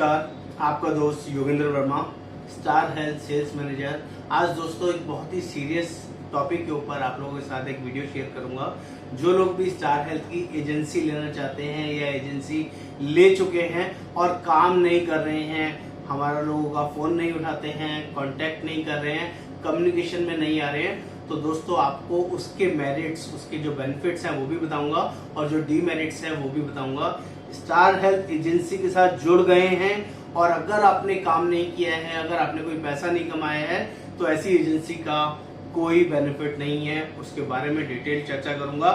नमस्कार, आपका दोस्त Yogendra Verma, Star Health sales manager. आज दोस्तों एक बहुत ही सीरियस टॉपिक के ऊपर आप लोगों के साथ एक वीडियो शेयर करूंगा। जो लोग भी स्टार हेल्थ की एजेंसी लेना चाहते हैं या एजेंसी ले चुके हैं और काम नहीं कर रहे हैं, हमारा लोगों का फोन नहीं उठाते हैं, कांटेक्ट नहीं कर रहे हैं, कम्युनिकेशन में नहीं आ रहे हैं, तो दोस्तों आपको उसके मेरिट्स, उसके जो बेनिफिट्स हैं वो भी बताऊंगा और जो डीमेरिट्स हैं वो भी बताऊंगा। स्टार हेल्थ एजेंसी के साथ जुड़ गए हैं और अगर आपने काम नहीं किया है, अगर आपने कोई पैसा नहीं कमाया है, तो ऐसी एजेंसी का कोई बेनिफिट नहीं है। उसके बारे में डिटेल चर्चा करूंगा।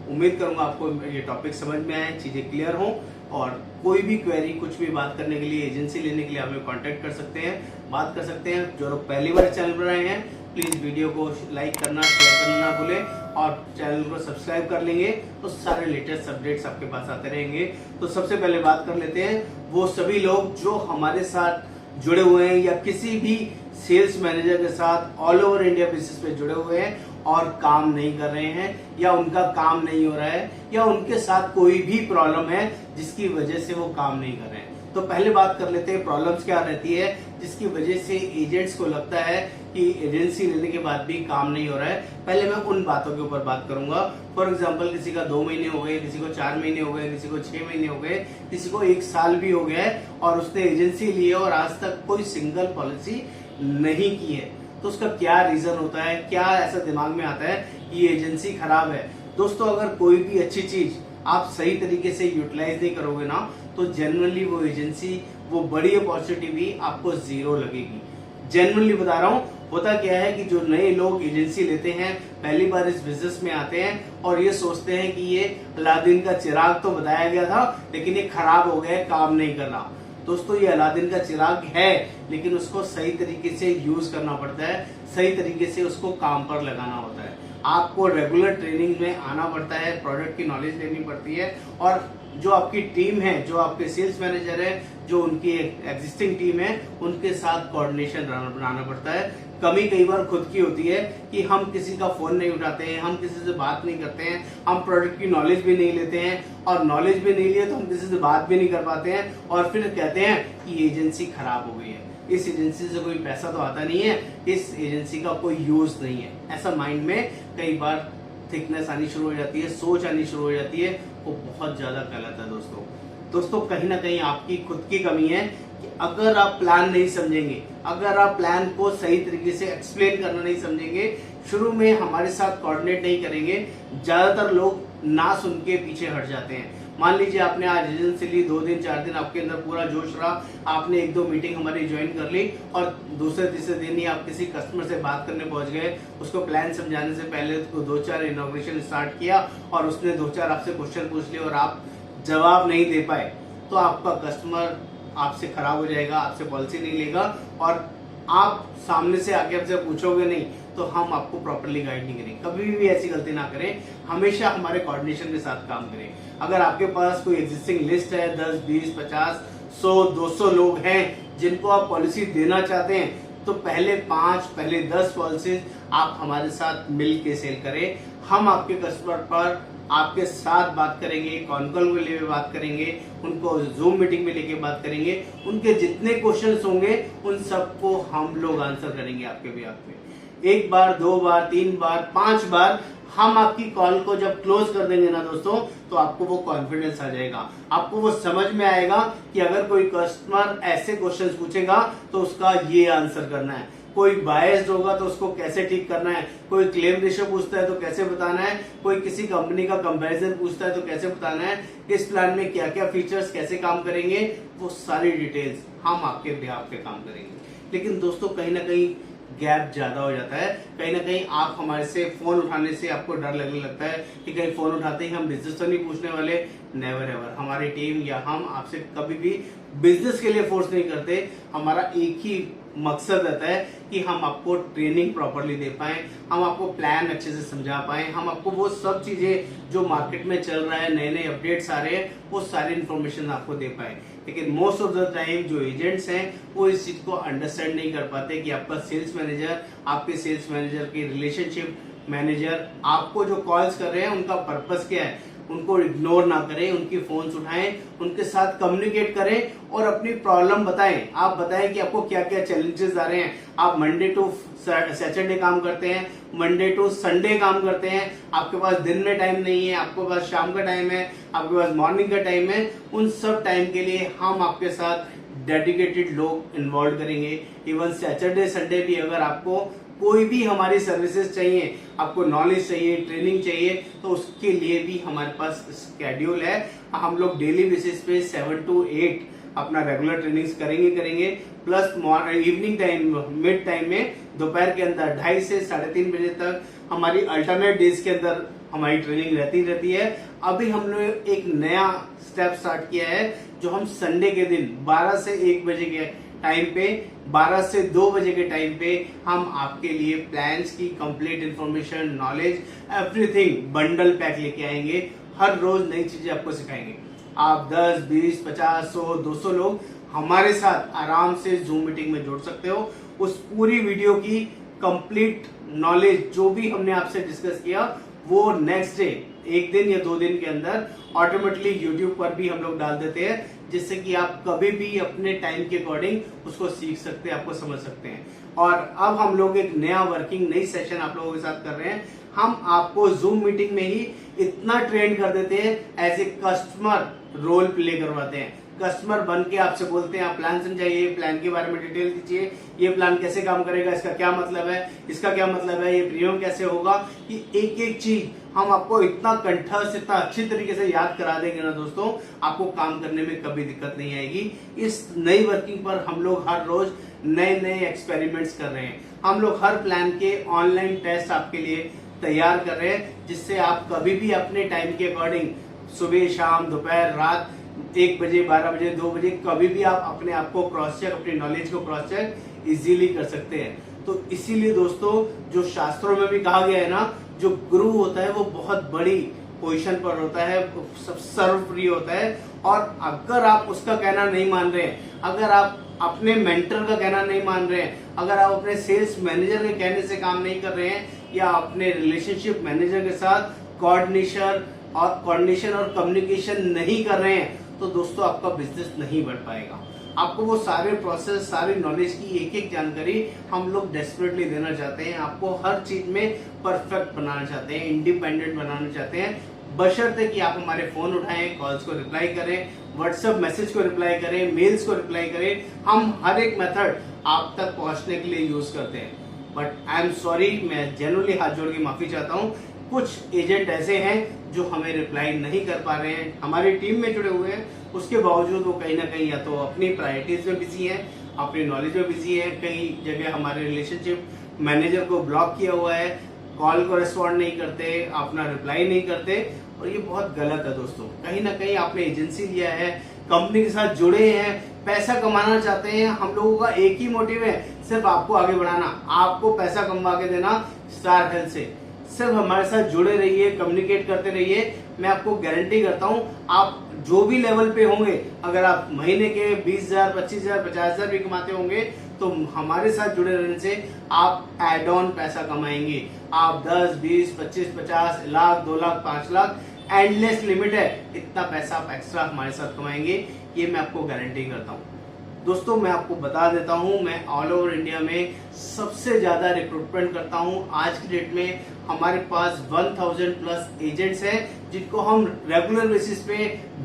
उम्मीद करूंगा आपको ये टॉपिक समझ में आए, चीजें क्लियर हों, और कोई भी क्वेरी, कुछ भी बात करने के लिए, एजेंसी लेने के लिए हमें कांटेक्ट कर सकते हैं, बात कर सकते हैं। जो लोग पहली बार चैनल पर आए हैं, प्लीज वीडियो को लाइक करना, शेयर करना ना भूलें, और चैनल को सब्सक्राइब कर लेंगे तो सारे लेटेस्ट अपडेट्स आपके पास आते रहेंगे। तो सबसे पहले बात कर लेते हैं वो सभी लोग जो हमारे साथ जुड़े हुए हैं या किसी भी सेल्स मैनेजर के साथ ऑल ओवर इंडिया बेसिस पे जुड़े हुए हैं और काम नहीं कर रहे हैं, या उनका काम नहीं हो रहा है, या उनके साथ कोई भी प्रॉब्लम है जिसकी वजह से वो काम नहीं कर रहे हैं। तो पहले बात कर लेते हैं प्रॉब्लम्स क्या रहती है जिसकी वजह से एजेंट्स को लगता है कि एजेंसी लेने के बाद भी काम नहीं हो रहा है। पहले मैं उन बातों के ऊपर बात करूंगा। फॉर एग्जांपल, किसी का 2 महीने हो गए, किसी को 4 महीने हो गए, किसी को 6 महीने हो गए, किसी को 1 साल भी हो गया है और उसने एजेंसी ली है और आज तक कोई सिंगल पॉलिसी नहीं की है। तो उसका क्या रीजन होता है, क्या ऐसा दिमाग में आता है कि ये एजेंसी खराब है? दोस्तों, अगर कोई भी अच्छी चीज आप सही तरीके से यूटिलाइज नहीं करोगे ना, तो जनरली वो एजेंसी, वो बड़ी अपॉर्चुनिटी भी आपको जीरो लगेगी। जनरली बता रहा हूँ, होता क्या है कि जो नए लोग एजेंसी लेते हैं, पहली बार इस बिजनेस में आते हैं और ये सोचते हैं कि ये अलादीन का चिराग तो बताया गया था लेकिन ये खराब हो गया, काम नहीं कर रहा। दोस्तों, ये अलादीन का चिराग है, लेकिन उसको सही तरीके से यूज करना पड़ता है, सही तरीके से उसको काम पर लगाना होता है। आपको रेगुलर ट्रेनिंग में आना पड़ता है, प्रोडक्ट की नॉलेज लेनी पड़ती है, और जो आपकी टीम है, जो आपके सेल्स मैनेजर है, जो उनकी एग्जिस्टिंग टीम है, उनके साथ कोऑर्डिनेशन बनाना पड़ता है। कमी कई बार खुद की होती है कि हम किसी का फोन नहीं उठाते हैं, हम किसी से बात नहीं करते हैं, हम प्रोडक्ट की नॉलेज भी नहीं लेते हैं, और नॉलेज भी नहीं लिए तो हम किसी से बात भी नहीं कर पाते हैं, और फिर कहते हैं कि एजेंसी खराब हो गई है, इस एजेंसी से कोई पैसा तो आता नहीं है, इस एजेंसी का कोई यूज नहीं है। ऐसा माइंड में कई बार थिकनेस आनी शुरू हो जाती है, सोच आनी शुरू हो जाती है, वो बहुत ज्यादा गलत है। दोस्तों कहीं ना कहीं आपकी खुद की कमी है कि अगर आप प्लान नहीं समझेंगे, अगर आप प्लान को सही तरीके से एक्सप्लेन करना नहीं समझेंगे, शुरू में हमारे साथ कोऑर्डिनेट नहीं करेंगे, ज्यादातर लोग ना सुन के पीछे हट जाते हैं। मान लीजिए आपने आज एजेंसी ली, 2 दिन 4 दिन आपके अंदर पूरा जोश रहा, आपने 1-2 मीटिंग हमारी ज्वाइन कर ली, और दूसरे तीसरे दिन ही आप किसी कस्टमर से बात करने पहुंच गए। उसको प्लान समझाने से पहले उसको 2-4 इनॉग्रेशन स्टार्ट किया और उसने 2-4 आपसे क्वेश्चन पूछ लिए और आप जवाब नहीं दे पाए, तो आपका कस्टमर आपसे खराब हो जाएगा, आपसे पॉलिसी नहीं लेगा, और आप सामने से आके आपसे पूछोगे नहीं तो हम आपको प्रॉपर्ली गाइड नहीं करेंगे। कभी भी ऐसी गलती ना करें, हमेशा हमारे कोऑर्डिनेशन के साथ काम करें। अगर आपके पास कोई एग्जिस्टिंग लिस्ट है, 10, 20, 50, 100, 200 लोग हैं जिनको आप पॉलिसी देना चाहते हैं, तो पहले 5, पहले 10 पॉलिसीज आप हमारे साथ मिल के सेल करें। हम आपके कस्टमर पर आपके साथ बात करेंगे, कॉन कॉल में लेके बात करेंगे, उनको जूम मीटिंग में लेके बात करेंगे, उनके जितने क्वेश्चंस होंगे उन सबको हम लोग आंसर करेंगे आपके भी। आपके 1 बार, 2 बार, 3 बार, 5 बार हम आपकी कॉल को जब क्लोज कर देंगे ना दोस्तों, तो आपको वो कॉन्फिडेंस आ जाएगा, आपको वो समझ में आएगा कि अगर कोई कस्टमर ऐसे क्वेश्चंस पूछेगा तो उसका ये आंसर करना है, कोई बायस्ड होगा तो उसको कैसे ठीक करना है, कोई क्लेम रेशियो पूछता है तो कैसे बताना है, कोई किसी कंपनी का कंपैरिजन पूछता है तो कैसे बताना है, किस प्लान में क्या क्या फीचर्स कैसे काम करेंगे, वो सारी डिटेल्स हम आपके बिहाफ पे काम करेंगे। लेकिन दोस्तों कहीं ना कहीं गैप ज्यादा हो जाता है, कहीं ना कहीं आप हमारे से फोन उठाने से आपको डर लगने लगता है कि कहीं फोन उठाते ही हम बिजनेस तो नहीं पूछने वाले। नेवर एवर, हमारी टीम या हम आपसे कभी भी बिजनेस के लिए फोर्स नहीं करते। हमारा एक ही मकसद रहता है कि हम आपको ट्रेनिंग प्रॉपरली दे पाए, हम आपको प्लान अच्छे से समझा पाए, हम आपको वो सब चीजें जो मार्केट में चल रहा है, नए नए अपडेट्स आ रहे हैं, वो सारी इन्फॉर्मेशन आपको दे पाए। लेकिन मोस्ट ऑफ द टाइम जो एजेंट्स हैं वो इस चीज को अंडरस्टैंड नहीं कर पाते कि आपका सेल्स मैनेजर, आपके सेल्स मैनेजर की रिलेशनशिप मैनेजर आपको जो कॉल्स कर रहे हैं उनका पर्पस क्या है। उनको इग्नोर ना करें, उनकी फोन्स उठाएं, उनके साथ कम्युनिकेट करें और अपनी प्रॉब्लम बताएं। आप बताएं कि आपको क्या क्या चैलेंजेस आ रहे हैं। आप मंडे टू सैटरडे काम करते हैं, मंडे टू संडे काम करते हैं, आपके पास दिन में टाइम नहीं है, आपके पास शाम का टाइम है, आपके पास मॉर्निंग का टाइम है। उन सब टाइम के लिए हम आपके साथ डेडिकेटेड लोग इन्वॉल्व करेंगे। इवन सैटरडे संडे भी अगर आपको कोई भी हमारी सर्विसेज चाहिए, आपको नॉलेज चाहिए, ट्रेनिंग चाहिए, तो उसके लिए भी हमारे पास स्केड्यूल है। हम लोग डेली बेसिस पे 7 to 8 अपना रेगुलर ट्रेनिंग्स करेंगे plus evening time, mid time में दोपहर के अंदर 2:30 से 3:30 बजे तक हमारी अल्टरनेट डेज के अंदर हमारी ट्रेनिंग रहती है। अभी हमने एक नया स्टेप स्टार्ट किया है, जो हम संडे के दिन 12 से 1 बजे के टाइम पे, 12 से 2 बजे के टाइम पे हम आपके लिए प्लान्स की complete information, knowledge, everything bundle pack लेके आएंगे। हर रोज नई चीजें आपको सिखाएंगे। आप 10, 20, 50, 100, 200 लोग हमारे साथ आराम से जूम मीटिंग में जुड़ सकते हो। उस पूरी वीडियो की कंप्लीट नॉलेज जो भी हमने आपसे डिस्कस किया, वो नेक्स्ट डे, 1 दिन या 2 दिन के अंदर ऑटोमेटिकली यूट्यूब पर भी हम लोग डाल देते हैं, जिससे कि आप कभी भी अपने टाइम के अकॉर्डिंग उसको सीख सकते हैं, आपको समझ सकते हैं। और अब हम लोग एक नया वर्किंग, नई सेशन आप लोगों के साथ कर रहे हैं। हम आपको जूम मीटिंग में ही इतना ट्रेन कर देते हैं, as a customer role play करवाते हैं। कस्टमर बन के आपसे बोलते हैं, आप प्लान समझाइए, प्लान के बारे में डिटेल दीजिए, ये प्लान कैसे काम करेगा, इसका क्या मतलब है, इसका क्या मतलब है, ये प्रीमियम कैसे होगा, ये एक एक चीज हम आपको इतना कंठस्थ, इतना अच्छी तरीके से याद करा देंगे ना दोस्तों, आपको काम करने में कभी दिक्कत नहीं आएगी। इस नई वर्किंग पर हम लोग हर रोज नए नए एक्सपेरिमेंट्स कर रहे हैं। हम लोग हर प्लान के ऑनलाइन टेस्ट आपके लिए तैयार कर रहे हैं, जिससे आप कभी भी अपने टाइम के अकॉर्डिंग सुबह, शाम, दोपहर, रात, 1 बजे, 12 बजे, 2 बजे, कभी भी आप अपने आप को क्रॉस चेक, अपनी नॉलेज को क्रॉस चेक इजीली कर सकते हैं। तो इसीलिए दोस्तों, जो शास्त्रों में भी कहा गया है ना, जो गुरु होता है वो बहुत बड़ी पोजीशन पर होता है, सब सर्वप्रिय होता है। और अगर आप उसका कहना नहीं मान रहे हैं, अगर आप अपने मेंटर का कहना नहीं मान रहे हैं, अगर आप अपने सेल्स मैनेजर के कहने से काम नहीं कर रहे हैं, या अपने रिलेशनशिप मैनेजर के साथ कोऑर्डिनेशन और कम्युनिकेशन नहीं कर रहे हैं, तो दोस्तों आपका बिजनेस नहीं बढ़ पाएगा। आपको वो सारे प्रोसेस, सारी नॉलेज की एक एक जानकारी हम लोग डेस्परेटली देना चाहते हैं। आपको हर चीज में परफेक्ट बनाना चाहते हैं, इंडिपेंडेंट बनाना चाहते हैं, बशर्ते कि आप हमारे फोन उठाएं, कॉल्स को रिप्लाई करें, व्हाट्सएप मैसेज को रिप्लाई करें, मेल्स को रिप्लाई करें। हम हर एक मेथड आप तक पहुंचने के लिए यूज करते हैं। बट आई एम सॉरी, मैं जेन्युइनली हाथ जोड़ के माफी चाहता हूँ। कुछ एजेंट ऐसे हैं जो हमें रिप्लाई नहीं कर पा रहे हैं, हमारी टीम में जुड़े हुए हैं, उसके बावजूद वो कहीं ना कहीं या तो अपनी प्रायोरिटीज में बिजी हैं, अपनी नॉलेज में बिजी हैं, कई जगह हमारे रिलेशनशिप मैनेजर को ब्लॉक किया हुआ है, कॉल को रिस्पॉन्ड नहीं करते, अपना रिप्लाई नहीं करते। और ये बहुत गलत है दोस्तों। कहीं ना कहीं आपने एजेंसी लिया है, कंपनी के साथ जुड़े हैं, पैसा कमाना चाहते हैं। हम लोगों का एक ही मोटिव है, सिर्फ आपको आगे बढ़ाना, आपको पैसा कमा के देना स्टार हेल्थ से। सिर्फ हमारे साथ जुड़े रहिए, कम्युनिकेट करते रहिए। मैं आपको गारंटी करता हूं, आप जो भी लेवल पे होंगे, अगर आप महीने के 20,000, 25,000, 50,000 भी कमाते होंगे, तो हमारे साथ जुड़े रहने से आप एड ऑन पैसा कमाएंगे। आप 10, 20, 25, 50 लाख, 2 लाख, 5 लाख, एंडलेस लिमिट है, इतना पैसा आप एक्स्ट्रा हमारे साथ कमाएंगे, ये मैं आपको गारंटी करता हूँ। दोस्तों, मैं आपको बता देता हूँ, मैं ऑल ओवर इंडिया में सबसे ज्यादा रिक्रूटमेंट करता हूँ। आज की डेट में हमारे पास 1000 प्लस एजेंट्स हैं, जिनको हम रेगुलर बेसिस पे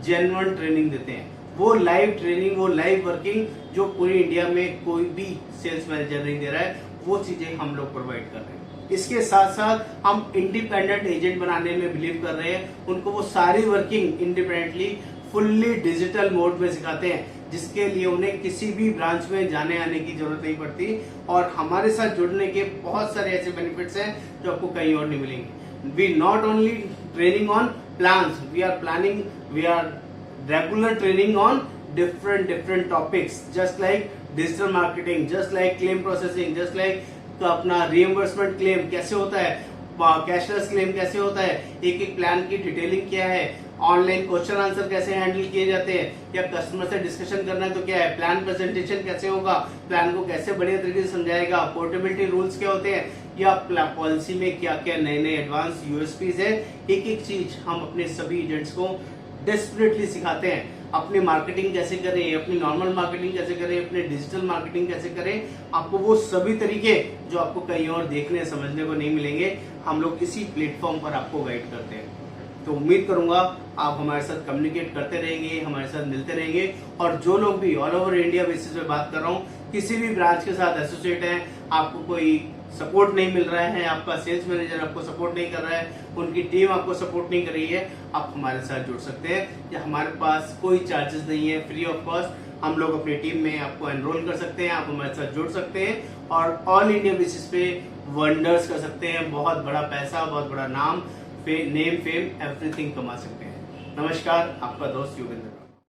जेन्युइन ट्रेनिंग देते हैं। वो लाइव ट्रेनिंग, वो लाइव वर्किंग जो पूरी इंडिया में कोई भी सेल्स मैनेजर नहीं दे रहा है, वो चीजें हम लोग प्रोवाइड कर रहे हैं। इसके साथ साथ हम इंडिपेंडेंट एजेंट बनाने में बिलीव कर रहे हैं। उनको वो सारी working independently, fully digital mode में सिखाते हैं, जिसके लिए उन्हें किसी भी ब्रांच में जाने आने की जरूरत नहीं पड़ती। और हमारे साथ जुड़ने के बहुत सारे ऐसे बेनिफिट्स हैं जो आपको कहीं और नहीं मिलेंगे। We not only training on plans, we are regular training on different topics, just like digital marketing, just like claim processing, just like अपना reimbursement claim कैसे होता है, कैशलेस क्लेम कैसे होता है, एक एक प्लान की डिटेलिंग क्या है, ऑनलाइन क्वेश्चन आंसर कैसे हैंडल किए जाते हैं, या कस्टमर से डिस्कशन करना है तो क्या है, प्लान प्रेजेंटेशन कैसे होगा, प्लान को कैसे बढ़िया तरीके से समझाएगा, पोर्टेबिलिटी रूल्स क्या होते हैं, या पॉलिसी में क्या क्या नए नए एडवांस यूएसपीज है, एक एक चीज हम अपने सभी एजेंट्स को डेस्परेटली सिखाते हैं। अपनी मार्केटिंग कैसे करें, अपनी नॉर्मल मार्केटिंग कैसे करें, अपने डिजिटल मार्केटिंग कैसे करें, आपको वो सभी तरीके जो आपको कहीं और देखने समझने को नहीं मिलेंगे, हम लोग इसी प्लेटफॉर्म पर आपको गाइड करते हैं। तो उम्मीद करूंगा आप हमारे साथ कम्युनिकेट करते रहेंगे, हमारे साथ मिलते रहेंगे, और जो लोग भी ऑल ओवर इंडिया बेसिस पे बात कर रहा हूँ, किसी भी ब्रांच के साथ एसोसिएट है, आपको कोई सपोर्ट नहीं मिल रहा है, आपका सेल्स मैनेजर आपको सपोर्ट नहीं कर रहा है, उनकी टीम आपको सपोर्ट नहीं कर रही है, आप हमारे साथ जुड़ सकते हैं। या हमारे पास कोई चार्जेस नहीं है, फ्री ऑफ कॉस्ट हम लोग अपनी टीम में आपको एनरोल कर सकते हैं, आप हमारे साथ जुड़ सकते हैं और ऑल इंडिया बेसिस पे वंडर्स कर सकते हैं, बहुत बड़ा पैसा, बहुत बड़ा नाम, नेम, फेम, एवरीथिंग कमा सकते हैं। नमस्कार, आपका दोस्त योगेंद्र।